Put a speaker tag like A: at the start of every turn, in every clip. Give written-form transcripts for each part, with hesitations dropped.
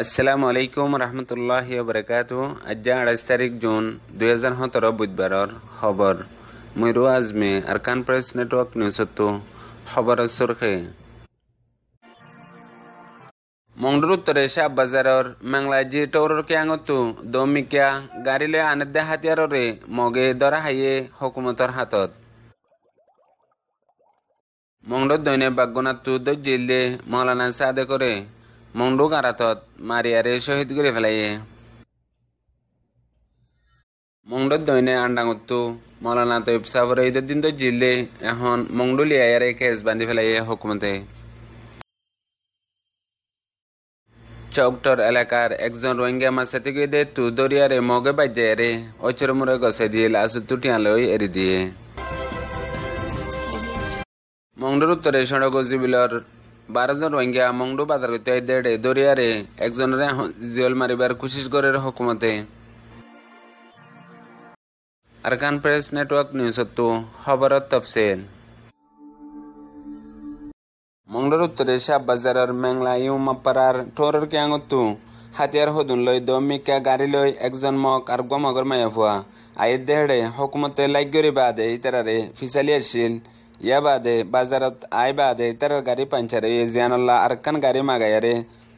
A: আসসালামুআলাইকুম রহমতুল্লাহি ওবরাকাতু। আজ 28 তারিখ জুন 2017 বুধবারর খবর ময়ূর আজমে আরকান প্রেস নেটওয়ার্ক নিউজতো খবর সুরখে মংডুর উত্তরে শাহ বাজারর মেংলাজি টৌরর কেয়াঙতো দমিকা গাড়িলে আনেদে হাতিয়াররে মগে দরা হাইয়ে হকুমতর হাতত মংডুর দৈনে বাগুনাতু দজ্জিলদে মৌলানা সাদে করে মংডু গারাতত মারিয়ারে শহীদ করে ফেলাইয়ে মংডুর দৈনে আন্ডাঙত্তু মৌলানা তৈব সাবর ঈদুদ্দিন দজ্জিলদে এখন মংডু লিয়ারে কেস বান্ধি ফেলাইয়ে হকুমতে চৌকটর এলাকার একজন রোহিঙ্গা মাসাতে গিয়ে দে তু দরিয়ারে মগে বাজ্যারে অচর মুরে গছে দিয়ে লাসু তুটিয়ালই এরি দিয়ে মংডুর উত্তরে সড়ক জিবিলর 12 জন রোহিঙ্গা মংডু বাজার করতে দেড়ে দরিয়ারে একজনের জিয়ল মারিবার কোশিশ করে হকুমতে আরকান প্রেস নেটওয়ার্ক নিউজতো খবরত তফসিল মংডুর উত্তরে শাহ বাজারের মেংলা ইউমাপাড়ার ঠোরের কেয়াঙতো হাতিয়ার হদুন লই দমিকা গাড়ি লই একজন মগ আর গমগর মায়াফুয়া আয়ের দেহড়ে হকুমতে লাইগরি বাদে ইতারারে ফিসালি আসছিল ইয়া বাদে বাজারত আই বাদে ইতারার গাড়ি পাঞ্চারে জিয়ানুল্লাহ আরকান গাড়ি মাগায়ারে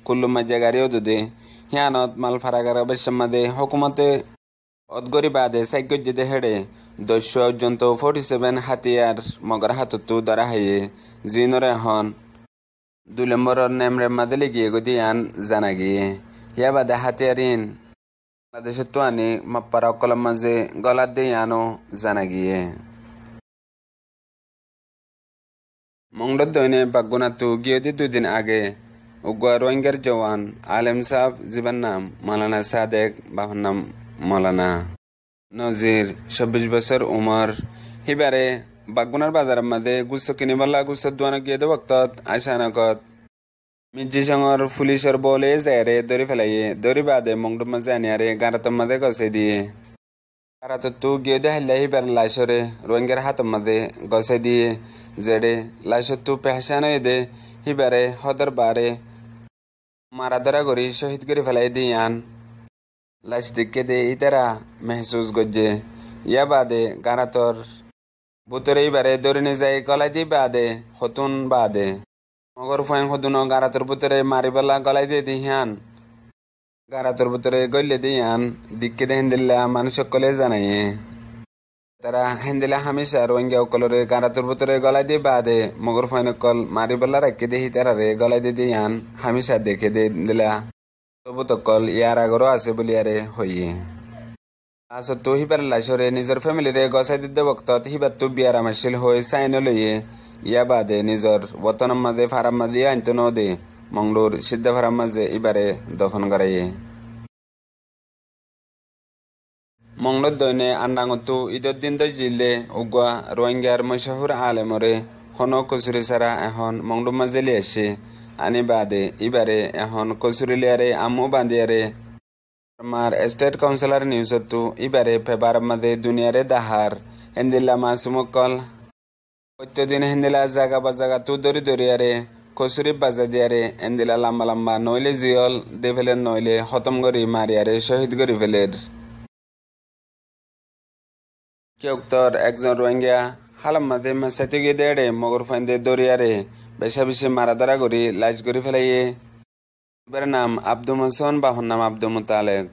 A: কুল্লু মাজা গাড়ি ওদুদে হিয়ানত মাল ফারাগারা বেশমাদে হকুমতে অদগরি বাদে সাইগজ্জিদে হেড়ে 47 হাতিয়ার মগর হাততো ধরা হাইয়ে জিনরে হন 2 নম্বরের নেমরে মাদলি গিয়ে গদিয়ান জানা গিয়ে ইয়া বাদে হাতিয়ারিন বাংলাদেশের তো আনি মাপ্পারা কলম মাঝে গলাত দিয়ে আনো জানা গিয়ে মংডর দৈনে বাগুনাতু গিয়ে 2 দিন আগে উগুয়া রোহিঙ্গার জওয়ান আলেম সাহেব জীবন নাম মৌলানা সাদেক বাহর নাম মৌলানা নজির 26 বছর উমর হিবারে বাগুনার বাজারের মাঝে গুচ্ছ কিনিবলা গুচ্ছ দোয়ানো গিয়ে বক্তত আইসানকত মির্জি সঙ্গর পুলিশের বলে যায়রে দড়ি ফেলাইয়ে দড়ি বাদে মংডুর মাঝে আনিয়ারে গারাতর মাঝে গছে দিয়ে গারাতু গিয়ে হাইলা হিবার লাইসরে রোহিঙ্গার হাতের মাঝে গছে দিয়ে জেডে লাইসতু পেহসান হয়ে দে হিবারে হদর বারে মারা ধরা করি শহীদ করে ফেলাই দিয়ান লাইস দিকে দে ইতারা মেহসুস গজ্জে ইয়া বাদে গারাতর বুতরে ইবারে দড়ি নিয়ে যায় গলাই দি বাদে হতুন বাদে মগর ফয়ং হদুন গারাতর বুতরে মারিবেলা গলাই দিয়ে দিহান গারাতর বুতরে গল্লে দিয়ান দিকে দে হেন্দিল্লা মানুষ সকলে জানাইয়ে তারা হেন্দিলা হামেশা রোহিঙ্গা অকলরে গারাতর বুতরে গলাই দিয়ে বাদে মগর ফয়ং কল মারিবেলা রাখে দেহি তারারে গলাই দিয়ে দিয়ান হামেশা দেখে দে দিলা তবু তকল ইয়ার আগরও আছে বলি আরে হইয়ে আসতো হিবার লাইসরে নিজের ফ্যামিলিরে গছাই দিতে বক্তত হিবার তো বিয়ার আমাশিল হয়ে সাইন লইয়ে ইয়া বাদে নিজর বতনের মাঝে ফারাম মাঝে আনতো নদে মংডুর সিদ্ধা ফারাম মাঝে এবারে দফন করাইয়ে মংডুর দৈনে আন্ডাঙতো ঈদের দিন জিলে উগুয়া রোহিঙ্গার মশহুর আলেমরে হন কচুরি ছাড়া এখন মংডুর মাঝে লিয়াসে আনি বাদে এবারে এখন কচুরি লিয়ারে আমু বান্দিয়ারে আমার স্টেট কাউন্সিলর নিউজতো এবারে ফেবার মাঝে দুনিয়ারে দাহার হেন্দিল্লা মাসুমকল প্রত্যেকদিন হেন্দিলা জাগা বা জাগা তু দরি দরিয়ারে কচুরি বাজা দিয়ারে হেন্দিলা লম্বা লম্বা নইলে জিয়ল দে ফেলের নইলে খতম করি মারিয়ারে শহীদ করি ফেলের কেউক্তর একজন রোহিঙ্গা হালাম মাঝে মাসাতে গিয়ে দেড়ে মগর ফাইন্দে দরিয়ারে বেশা বেশি মারা ধরা করি লাশ করি ফেলাইয়ে এবার নাম আব্দুল মোহসেন বাহর নাম আব্দুল মুতালেক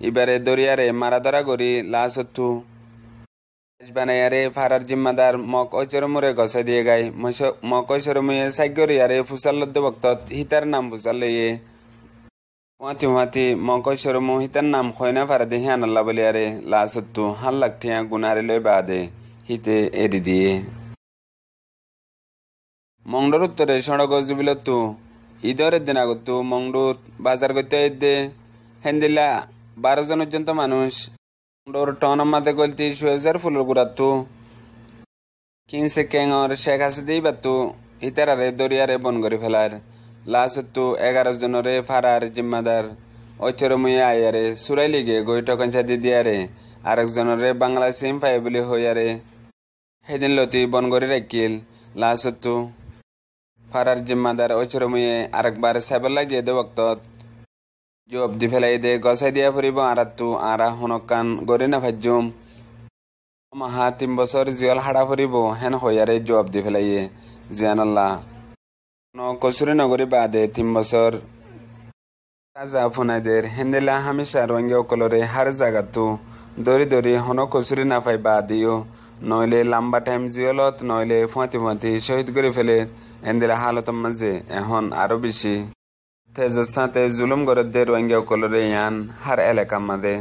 A: এবারে দরিয়ারে মারা ধরা করি লাশ হতু বানাইয়ারে ফারার জিম্মাদার মক ঐচর মুরে গছে দিয়ে গাই মক ঐচর মুয়ে সাইগরিয়ারে ফুসাল্লদ বক্তত হিতার নাম ফুসাল লইয়ে হুয়াতি মক ঐচর মু হিতার নাম খয়না ফারা দিয়ে হিয়ান আল্লাহ বলিয়ারে লাশ হতু হাল লাখঠিয়া গুনারে লই বাদে হিতে এরি দিয়ে মংডুর উত্তরে সড়ক জিবিলতো ঈদের দিন আগতো মংডুর বাজার করতে দে হেন্দিল্লা 12 জন পর্যন্ত মানুষ মংডুর টনের মাঝে গলতি 2000 ফুলের গুড়াতো কিনছে কেঙর শেখ হাসিদি বাতো ইতারারে দরিয়ারে বন করে ফেলার লাশ হতো 11 জনরে ফারার জিম্মাদার ঐচর মুয়ে আয়ারে সুরাই লিগে গই টকনচা দি দিয়ারে আরেকজনরে বাংলা সিম পাই বলে হইয়ারে সেদিন লতি বন করে রাখিল লাশ হতো ফারার জিম্মাদার ঐচর মুয়ে আরেকবার সাইবার লাগিয়ে দে বক্তত জব দি ফেলাই দে গছাই দিয়া ফুরিব আরাতু আরা হনকান গড়ি না ভাজ্যুম মাহা 3 বছর জিয়াল হাড়া ফুরিব হেন হইয়ারে জব দি ফেলাইয়ে জিয়ানাল্লাহ কসুরি নগরী বাদে 3 বছর তাজা ফোনাইদের হেন্দেলা হামিশা রঙে অকলরে হার জাগাতু দরি দরি হন কসুরি না পাই বাদিও নইলে লম্বা টাইম জিয়লত নইলে ফুঁয়াতি ফুঁয়াতি শহীদ করে ফেলে এন্দেলা হালতর মাঝে এখন আরো বেশি তেজর সাথে জুলুম গরদে রোহিঙ্গা কলরে ইয়ান হার এলাকা মাদে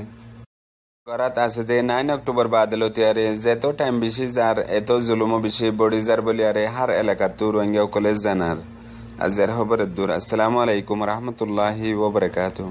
A: গরাত আছে দে 9 অক্টোবর বাদল তিয়ারে যেত টাইম বেশি যার এত জুলুমও বেশি বড়ি যার বলিয়ারে হার এলাকা তু রোহিঙ্গা কলেজ জানার আজের খবরের দূর। আসসালামু আলাইকুম রহমতুল্লাহি ওয়া বারাকাতুহু।